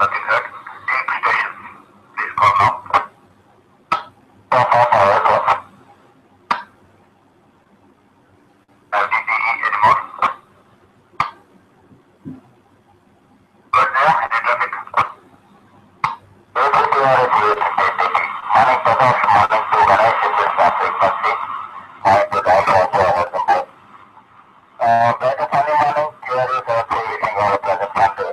Nothing heard. Take stations. Please call now. LTTE anymore? Good there, any traffic? Hrs UTC. Morning cutoff, morning to Ganesh in this frequency. Morning to Gayatri. Better Sunday morning, QRU 73 wishing all a pleasant Sunday.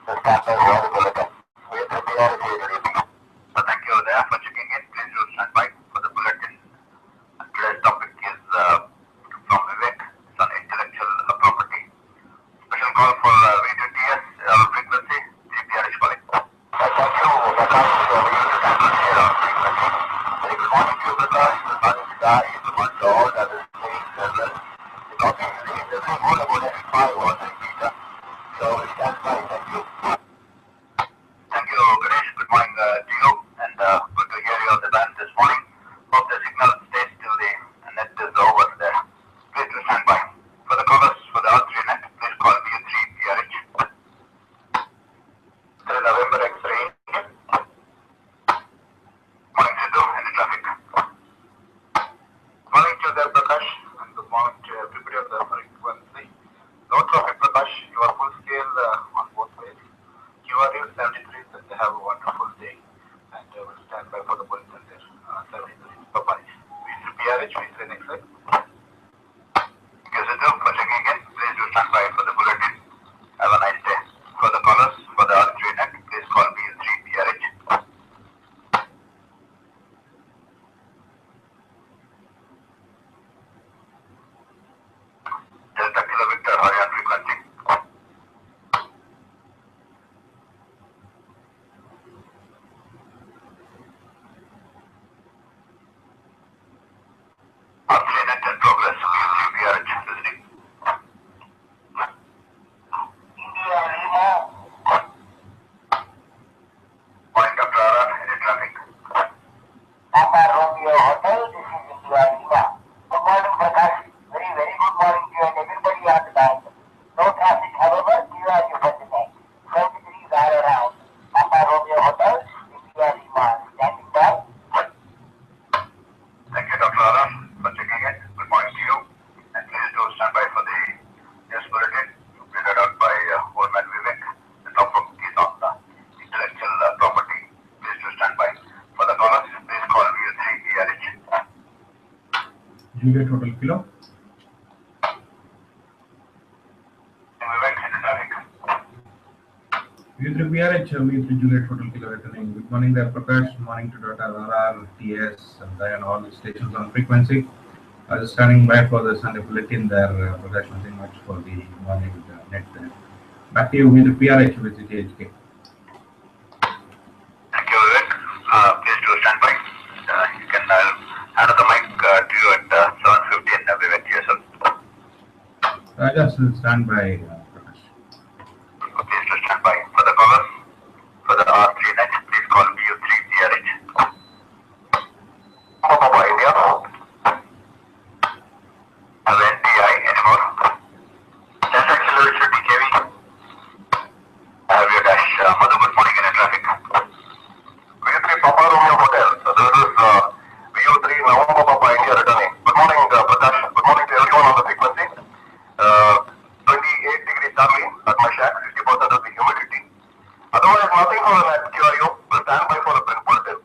This campus was a bulletin. We are prepared to reading. So thank you there for checking in. Please do stand by for the bulletin. Today's topic is from Vivek. It's on intellectual property. Special call for VTTS frequency, 3PRH calling. Thank you, Prakash, for you to tackle here on frequency. Very good morning to you, Prakash. The sun is sky is the month all that is saying as well. The topic is the whole about F5 was in Peter. So stand by, thank you. Thank you, Ganesh. Good morning to you, and good to hear you on the band this morning. Hope the signal stays till the net is over there. Please do stand by. For the callers for the R3 net, please call V3PRH. 3 November X-ray. Morning to you, any traffic? Morning to you there, Prakash, and good morning to everybody on the frequency. No traffic, Prakash. You are full scale on both ways. QRU 73 said they have a wonderful day, and will stand by for the bulletin there. 73. Bye-bye. V3PRH, V3 next slide. Yes, it is. For checking in, please do stand by for the bulletin. Have a nice day. For the callers, for the R3 net, please call V3PRH. Delta Kilo Victor, hurry on frequency. R3 net in progress, V3PRH listening. Morning, Dr. R. Any traffic? Papa Romeo Hotel, this is India Lima. Good morning, Prakash. Very, very good morning to you and everybody on the line. No traffic, however, QRU for today. 73s are around. Papa Romeo Hotel, India Lima. Standing by. Thank you, Dr. R. for checking in. Good morning to you. And please do stand by for the news bulletin. Read out by old man Vivek. The topic is on the intellectual property. Please do stand by. For the callers, please call V3PRH. Juliet Hotel Kilo. Vivek, any traffic? V3PRH, V3 Juliet Hotel Kilo returning. Good morning there, Prakash. Morning to Dr. RR, TS, and all the stations on frequency. I was standing by for the Sunday bulletin there, Prakash. Nothing much for the morning net there. Back to you, V3PRH with the THK. Thank you, Vivek. Please do stand by. You can hand the mic to you at 7:15, Vivek, yourself. Just stand by, Prakash. Please do stand by. For the callers, for the R3 net, please call V3PRH. Papa India. Have NTI anymore? Just acceleration DKV. Have your dash. Mother, good morning, any traffic? V3 Papa Romeo Hotel. So this is VU3 November Papa India returning. Good morning, Prakash. Good morning to everyone on the frequency. 28 degrees Charlie at my shack, 50% of the humidity. Otherwise, nothing for an QRU. We'll stand by for the print bulletin.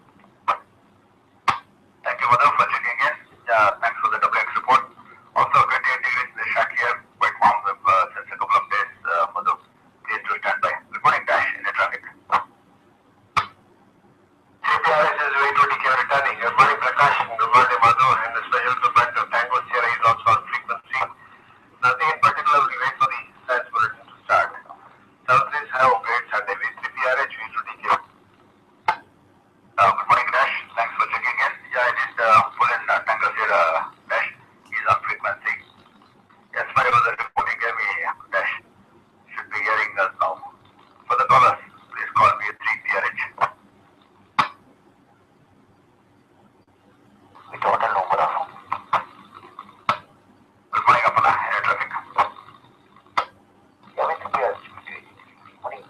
Thank you, Mother, for checking in. Thanks for the WX report. Also, 28 degrees in the shack here. Quite warm since a couple of days. Mother, please do stand by. Good morning, Dash, in the traffic. CPRS is V2DK returning. Good morning, Prakash. Good morning, Madhu. And the special supplement of Tango Sierra is also on frequency. Nothing in particular. We wait for the science bulletin to start. Southways have a great Sunday. V3PRH, V2DK. Good morning, Dash. Thanks for checking in. Yeah, I did pull in Tango Sierra, Dash. He's on frequency. Yes, my other report he gave me, Dash. Should be hearing us now. For the callers, please call V3PRH. The total number of. Good morning, Apana. Any traffic? Yeah, V3PRH. Morning,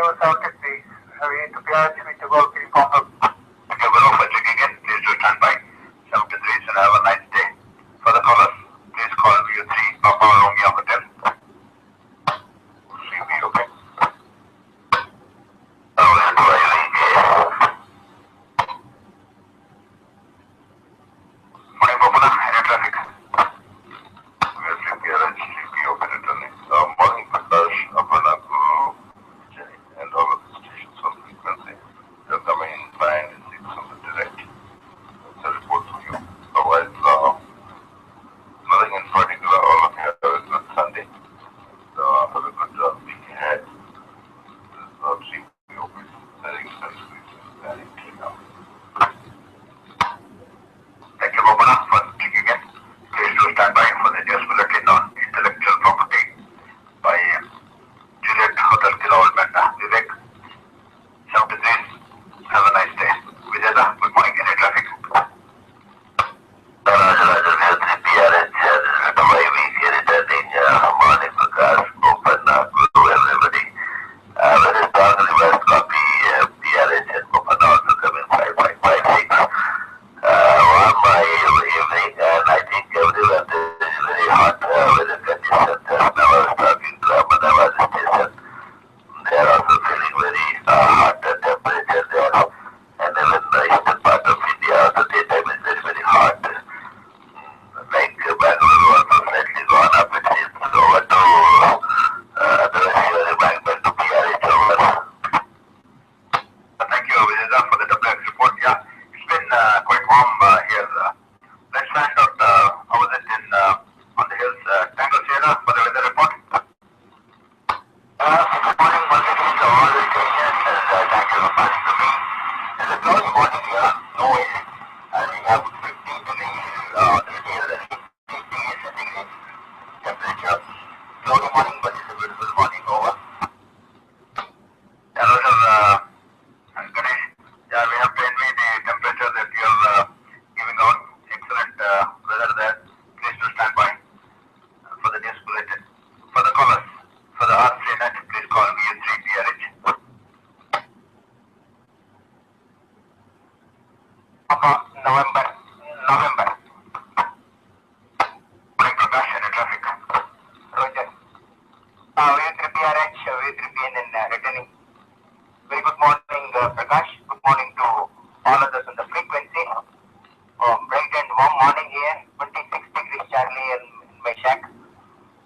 you 73. We to PRH, we to go to Pop-up. Okay, Guru, for checking in, please do stand by. 73 and have a nice day. For the callers, please call VU3 Papa Romeo Hotel. CV, okay. Morning, Popula, any traffic? We'll see PRH, CV operator. Morning, Prakash, Apana, Guru, and all of the stations on frequency. You're coming in fine and 6 on the direct. It's a report to you. Otherwise, nothing in particular. All of you have a good Sunday. So have a good week ahead. This is not CV operator. Setting very clear now. Thank you, Bobana, for checking in. Please do stand by for the news bulletin on intellectual property by Juliet Hotel Kilo Old Man Vivek. 73. Have a nice day. Vijayda, good morning. Any traffic? Morning, Prakash, Open, Guru, everybody. Very strong reverse copy, PRH and Open also coming 5556. Warm evening, and I think everyone is very hot weather conditions. Just now I was talking to Ahmedabad station. They are also feeling very hot temperature there. And even the eastern part of India, the daytime is very, very hot. Like Bangalore also slightly gone up, it seems. Over to the Russia embankment to PRH over. Thank you, Vijayda, for the WX report. Yeah, it's been quite warm here. Let's find out how was it in on the hills. Tango Sierra for the weather report. Good morning once again to all the stations, and thank you for passing to me. It's a cloudy morning here, no wind, and we have 15 degrees on the scale, 15 centigrade temperature. Cloudy morning, but it's a beautiful morning over. Yeah, Roger, Ganesh, yeah, we have to envy the temperature that you're giving out. Excellent weather there. Please do stand by for the news bulletin. For the callers, for the R3 net, please call VU3 PRH. November. Morning, Prakash, any traffic? Roger. VU3 PRH, VU3 PNN returning. Very good morning, Prakash. Good morning to all others on the frequency. Bright and warm morning here. 26 degrees Charlie in my shack.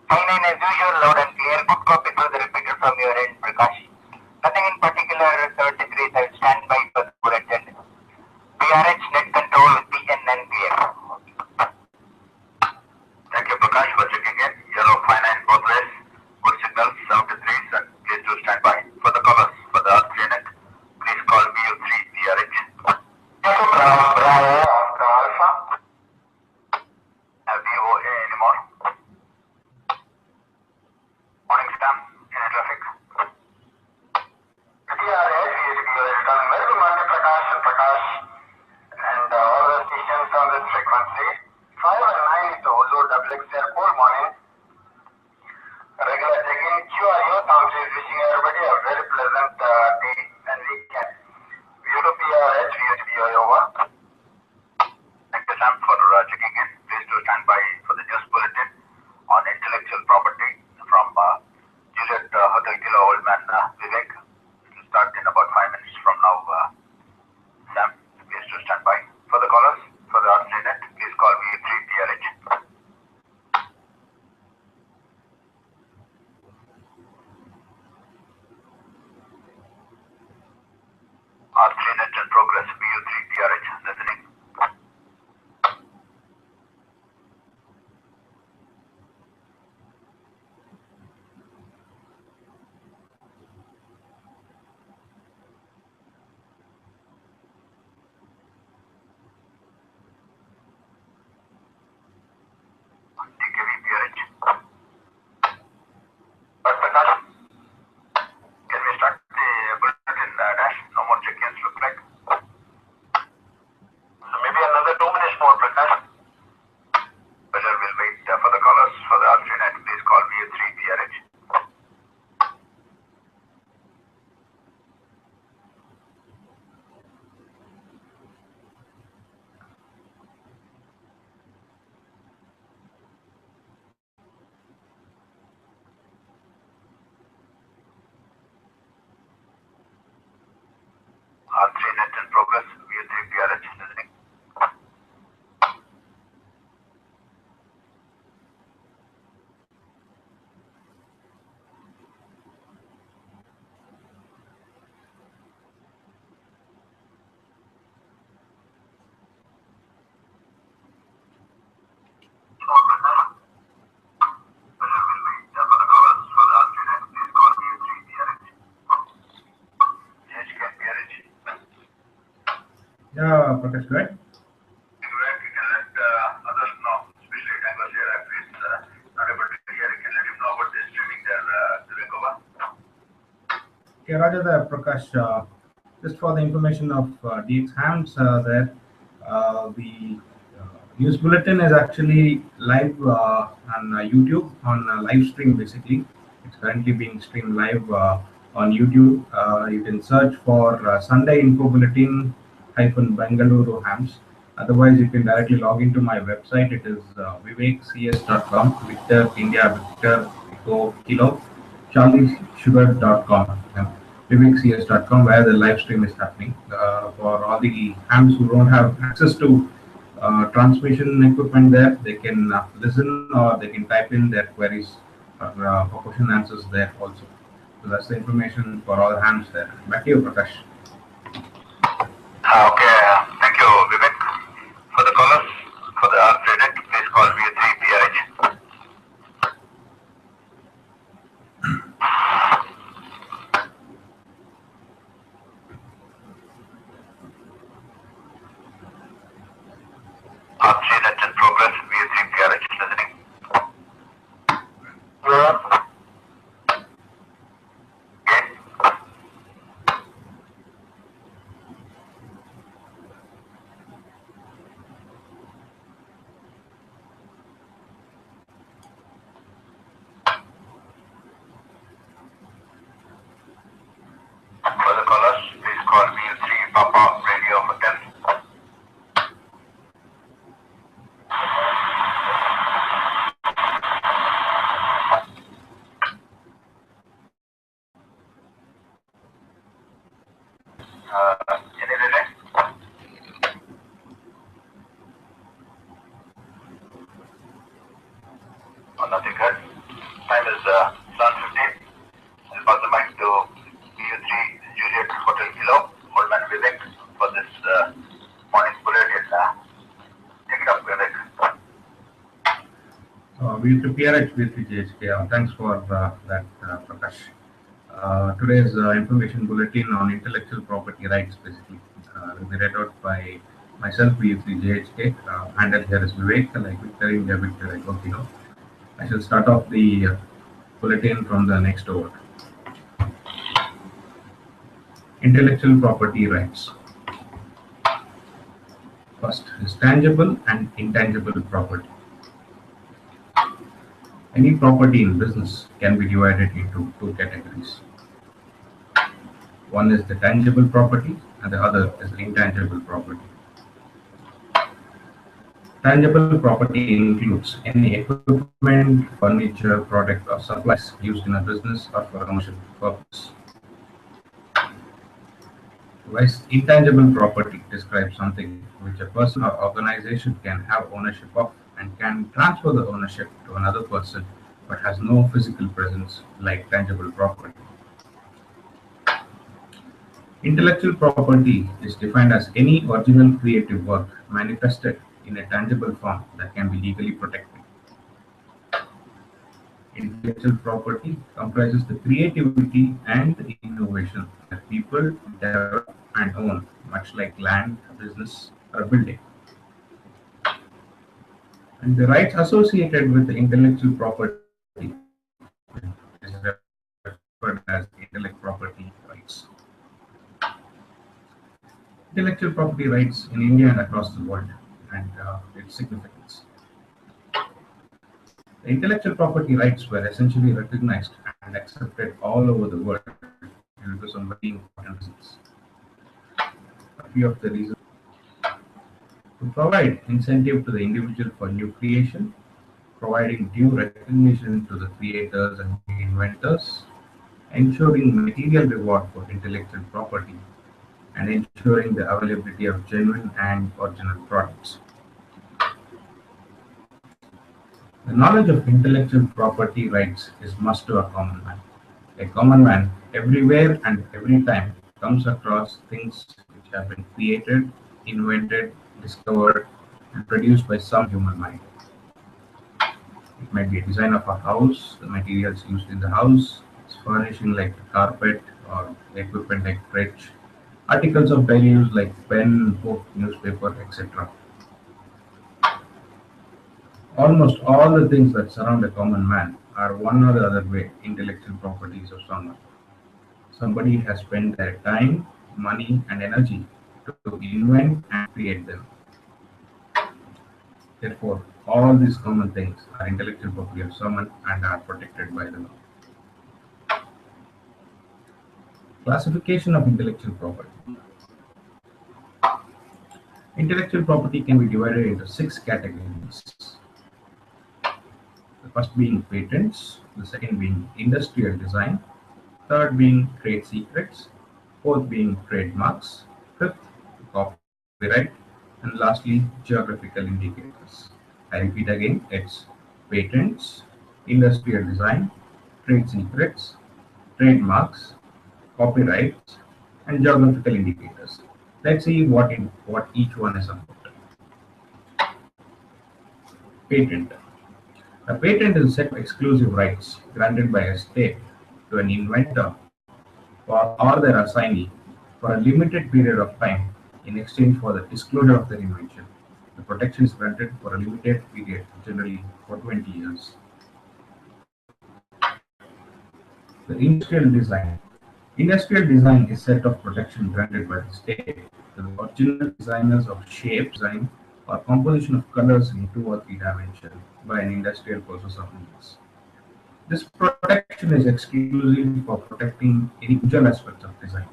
59 as usual, loud and clear. Good copy through the repeater from your end, Prakash. Nothing in particular. 73. I will stand by for the bulletin. PRH net control with PNN clear. Thank you, Prakash, for checking in. Yellow 59 both ways. Good signal. 73. And please do stand by for the callers for the R3 net. Please call VU3 PRH. Bravo, Alpha. VOA anymore? Morning, Sam. Any traffic? PRH, very good morning, Prakash and Prakash. And all the stations on this frequency. 5 and 9 is the Olu WX Airport morning. Regular check-in. QRU Thompson is wishing everybody a very pleasant day and weekend. View to PRH, view to POA over. Thank you, Sam, for checking in. Please do stand by for the news bulletin on intellectual property from Juliet Hotel Kilo Old Man Vivek. It will start in about 5 minutes from now. Sam, please do stand by for the callers for the R3 net. Please call VU3 PRH. R3 net in progress. VU3 PRH listening. TKV PRH. Prakash, can we start the bulletin dash? No more check-ins look like. Yeah, Prakash, go ahead. Vivek, you can let others know, especially Tanglers here, if he's not able to hear, you can let him know about this streaming there, Vivek, over. Okay, Roger there, Prakash. Just for the information of DX Hams, the news bulletin is actually live on YouTube, on live stream basically. It's currently being streamed live on YouTube. You can search for Sunday Info Bulletin hyphen Bengaluru Hams. Otherwise, you can directly log into my website. It is vivekcs.com, Victor India Victor Echo Kilo, charliesugar.com. vivekcs.com, where the live stream is happening. For all the hams who don't have access to transmission equipment there, they can listen or they can type in their queries for question answers there also. So that's the information for all hams there. Back to you, Prakash. Okay, thank you, Vivek. For the callers, for the updated, please call V3PH. Update that's in progress, V3PH is listening. Yeah. For the callers, please call V3 Papa Radio Hotel. Any or nothing good. Time is 7:15. I'll pass the mic to BU3 Juliet Hotel Kilo, Goldman Vivek, for this morning bulletin. Take it up, Vivek. V3PRH, V3JHK. Thanks for that, Prakash. Today's information bulletin on intellectual property rights basically will be read out by myself, V3JHK. Handle here is Vivek, like Victor India Victor Echo Kilo. I shall start off the bulletin from the next over. Intellectual property rights. First is tangible and intangible property. Any property in business can be divided into two categories. One is the tangible property and the other is the intangible property. Tangible property includes any equipment, furniture, product or supplies used in a business or for a commercial purpose. Whereas intangible property describes something which a person or organization can have ownership of and can transfer the ownership to another person but has no physical presence like tangible property. Intellectual property is defined as any original creative work manifested in a tangible form that can be legally protected. Intellectual property comprises the creativity and the innovation that people develop and own, much like land, a business, or a building. And the rights associated with the intellectual property is referred as intellectual property rights. Intellectual property rights in India and across the world and its significance. The intellectual property rights were essentially recognized and accepted all over the world due to some very important reasons. A few of the reasons: to provide incentive to the individual for new creation, providing due recognition to the creators and inventors, ensuring material reward for intellectual property, and ensuring the availability of genuine and original products. The knowledge of intellectual property rights is must to a common man. A common man everywhere and every time comes across things which have been created, invented, discovered, and produced by some human mind. It might be a design of a house, the materials used in the house, its furnishing like the carpet or the equipment like fridge, Articles of daily use like pen, book, newspaper, etc. Almost all the things that surround a common man are one or the other way intellectual properties of someone. Somebody has spent their time, money, and energy to invent and create them. Therefore, all these common things are intellectual property of someone and are protected by the law. Classification of intellectual property. Intellectual property can be divided into 6 categories. The first being patents, the second being industrial design, third being trade secrets, fourth being trademarks, fifth copyright, and lastly geographical indicators. I repeat again, it's patents, industrial design, trade secrets, trademarks, copyrights, and geographical indicators. Let's see what each one is about. Patent. A patent is a set of exclusive rights granted by a state to an inventor or their assignee for a limited period of time in exchange for the disclosure of their invention. The protection is granted for a limited period, generally for 20 years. The industrial design. Industrial design is a set of protection granted by the state to the original designers of shape, design, or composition of colors in 2 or 3 dimensions by an industrial process of means. This protection is exclusive for protecting individual aspects of design,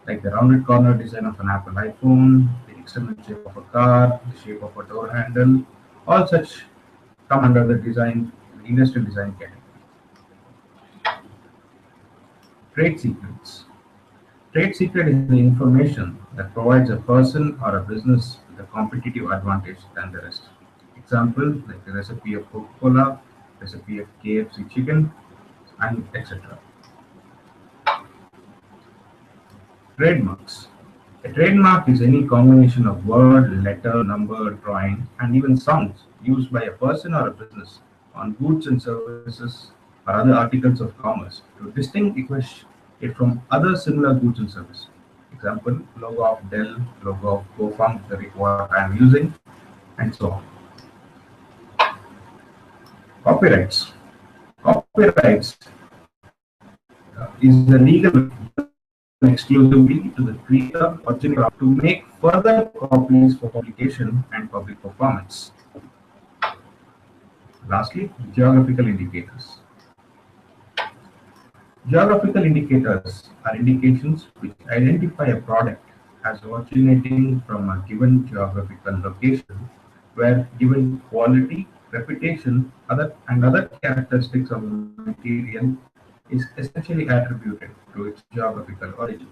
like the rounded corner design of an Apple iPhone, the external shape of a car, the shape of a door handle. All such come under the industrial design category. Trade secrets. Trade secret is the information that provides a person or a business with a competitive advantage than the rest. Example, like the recipe of Coca-Cola, recipe of KFC chicken, and etc. Trademarks. A trademark is any combination of word, letter, number, drawing, and even sounds used by a person or a business on goods and services or other articles of commerce to distinguish it from other similar goods and services. Example, logo of Dell, logo of GoFarm, what I am using, and so on. Copyrights. Copyrights is the legal exclusively to the creator or generator to make further copies for publication and public performance. Lastly, geographical indicators. Geographical indicators are indications which identify a product as originating from a given geographical location where given quality, reputation, and other characteristics of the material is essentially attributed to its geographical origin.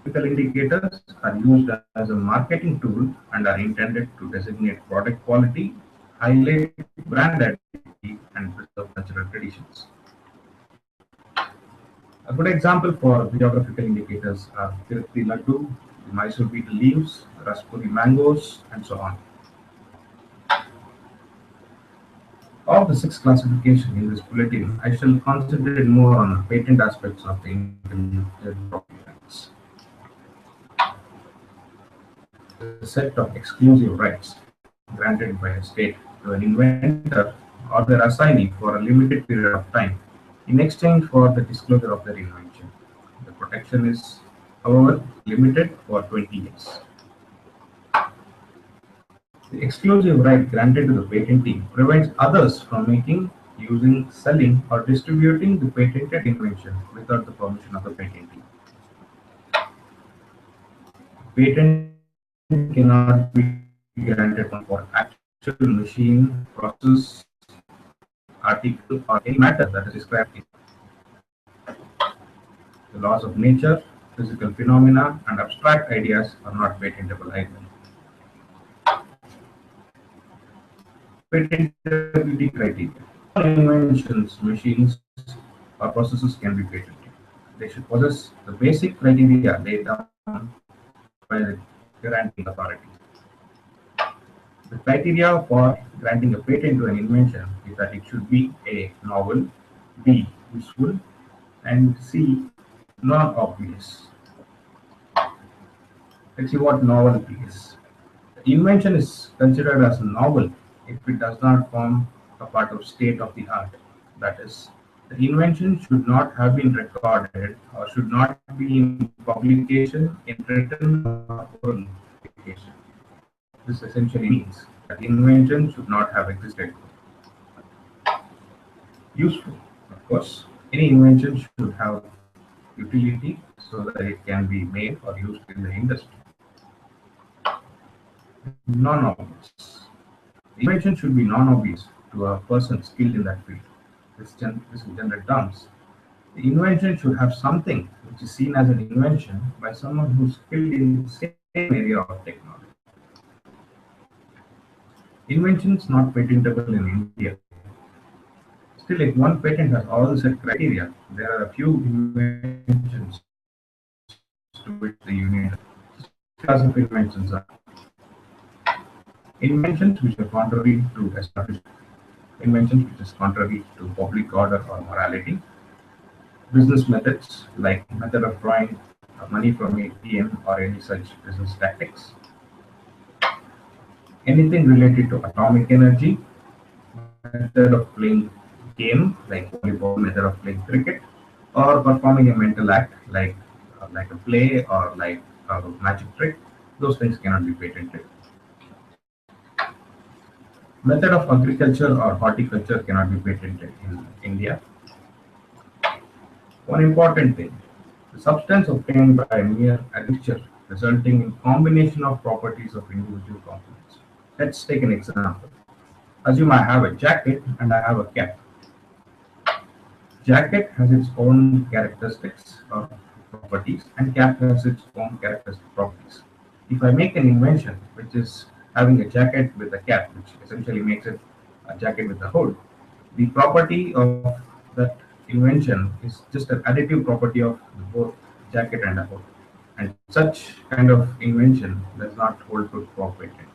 Geographical indicators are used as a marketing tool and are intended to designate product quality, highlight brand identity, and preserve cultural traditions. A good example for geographical indicators are Tirupati Laddu, Mysore beetle leaves, Raspberry mangoes, and so on. Of the 6 classifications in this bulletin, I shall concentrate more on the patent aspects of the intellectual property rights. The set of exclusive rights granted by a state to an inventor or their assignee for a limited period of time in exchange for the disclosure of their invention. The protection is, however, limited for 20 years. The exclusive right granted to the patentee prevents others from making, using, selling, or distributing the patented invention without the permission of the patentee. Patent cannot be granted for actual machine, process, article, or any matter that is described in the laws of nature, physical phenomena, and abstract ideas are not patentable either. Patentability criteria. All inventions, machines, or processes can be patented. They should possess the basic criteria laid down by the granting authority. The criteria for granting a patent to an invention is that it should be A. Novel, B. Useful, and C. Non-obvious. Let's see what novelty is. Invention is considered as novel if it does not form a part of state of the art. That is, the invention should not have been recorded or should not be in publication in written or oral publication. This essentially means that invention should not have existed. Useful, of course. Any invention should have utility so that it can be made or used in the industry. Non-obvious. Invention should be non-obvious to a person skilled in that field. This in general terms. The invention should have something which is seen as an invention by someone who's skilled in the same area of technology. Inventions not patentable in India. Still, if one patent has all the set criteria, there are a few inventions to which the union class of inventions are inventions which are contrary to established inventions which is contrary to public order or morality, business methods like method of drawing money from ATM or any such business tactics, anything related to atomic energy, method of playing game like volleyball, method of playing cricket, or performing a mental act like a play or like a magic trick. Those things cannot be patented. Method of agriculture or horticulture cannot be patented in India. One important thing, the substance obtained by mere admixture resulting in combination of properties of individual components. Let's take an example. Assume I have a jacket and I have a cap. Jacket has its own characteristics or properties and cap has its own characteristic properties. If I make an invention which is having a jacket with a cap, which essentially makes it a jacket with a hood, the property of that invention is just an additive property of both jacket and a hood. And such kind of invention does not hold good for patent.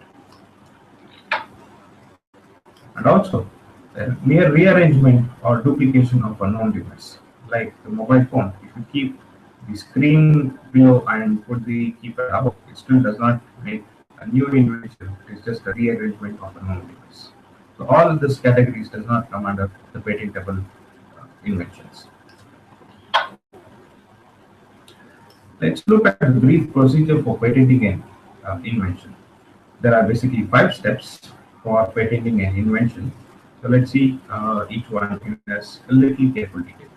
And also, a mere rearrangement or duplication of a known device, like the mobile phone. If you keep the screen below and put the keypad above, it still does not make a new invention. It is just a rearrangement of a known device. So all of these categories does not come under the patentable inventions. Let's look at the brief procedure for patenting an invention. There are basically 5 steps for patenting an invention. So let's see each one in a little careful detail.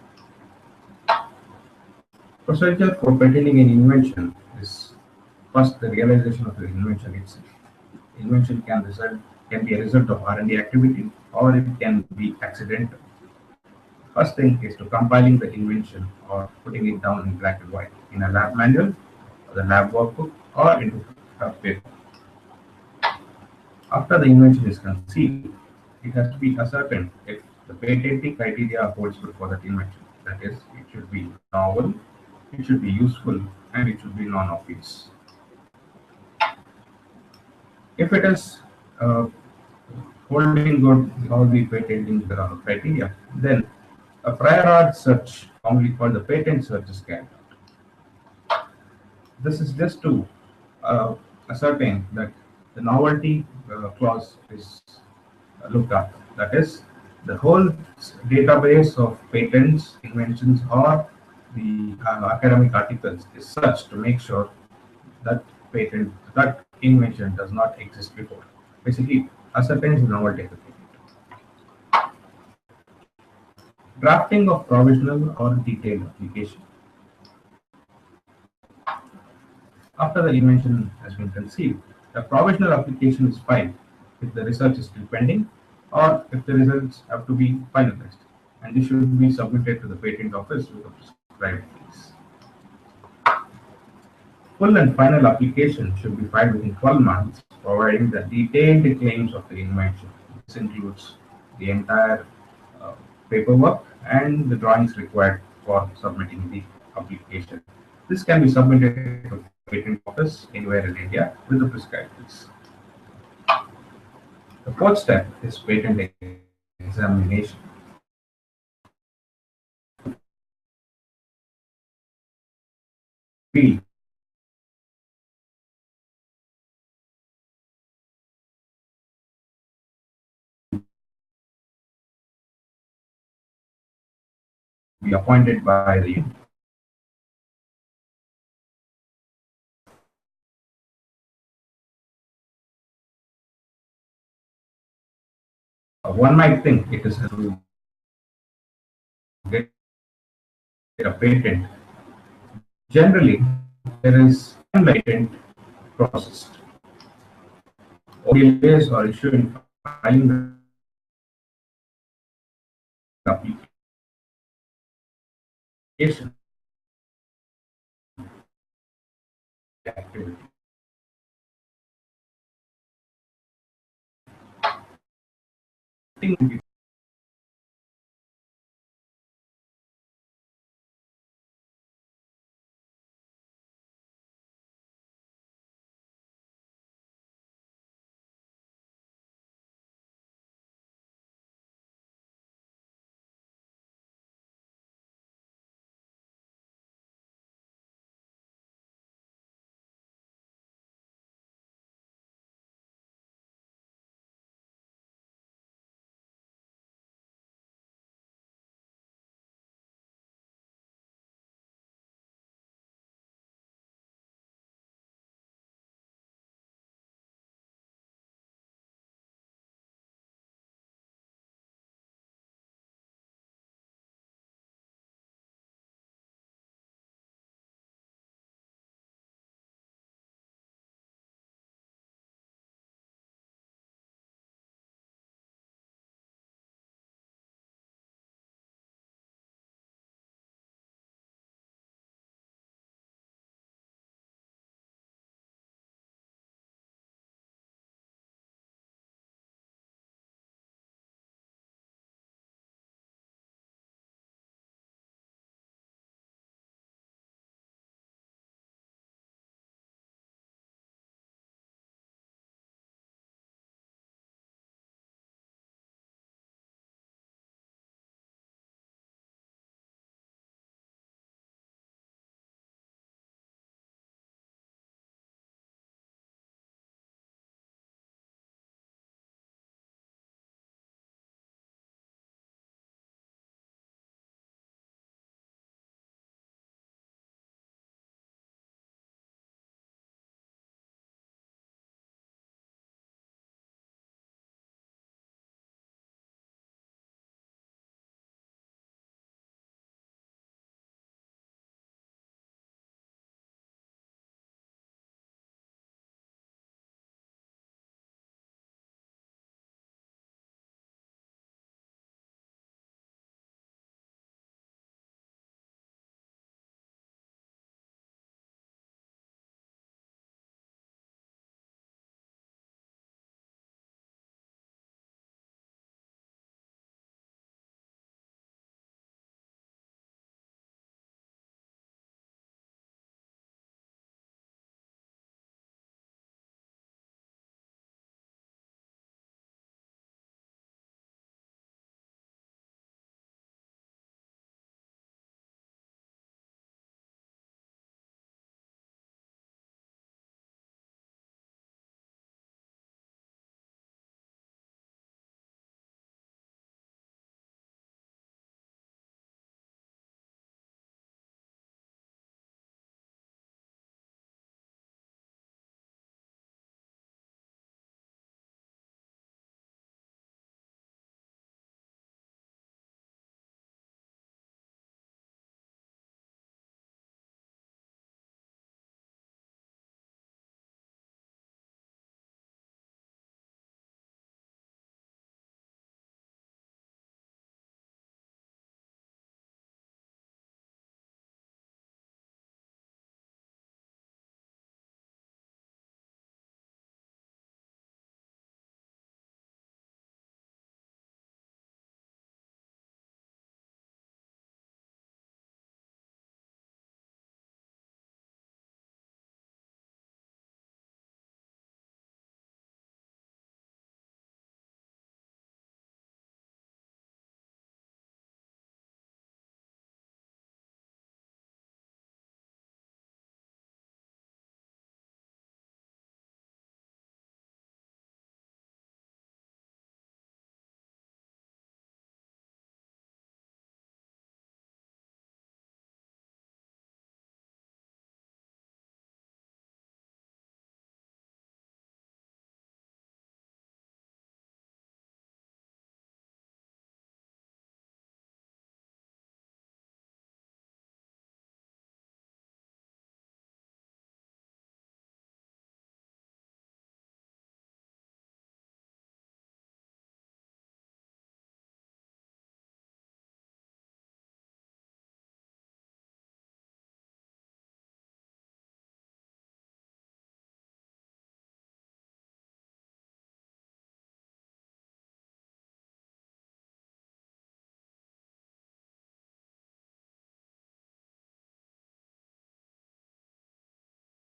Procedure for patenting an invention is first the realization of the invention itself. Invention can be a result of R&D activity or it can be accidental. First thing is to compiling the invention or putting it down in black and white in a lab manual, or the lab workbook, or into a paper. After the invention is conceived, it has to be ascertained if the patenting criteria holds good for that invention. That is, it should be novel, it should be useful, and it should be non-obvious. If it is holding good all the patenting criteria, then a prior art search, commonly called the patent search, is carried out. This is just to ascertain that the novelty clause is looked at. That is, the whole database of patents, inventions, or the academic articles is such to make sure that that invention does not exist before. Basically, ascertains the novelty of the patent. Drafting of provisional or detailed application. After the invention has been conceived, a provisional application is filed if the research is still pending or if the results have to be finalized, and this should be submitted to the patent office with a prescribed fees. Full and final application should be filed within 12 months, providing the detailed claims of the invention. This includes the entire paperwork and the drawings required for submitting the application. This can be submitted to the patent office anywhere in India with the prescribed fees. The fourth step is patent examination. be appointed by the union. One might think it is to get a patent. Generally, there is a patent process. All delays or issue in filing the application activity. Thing to be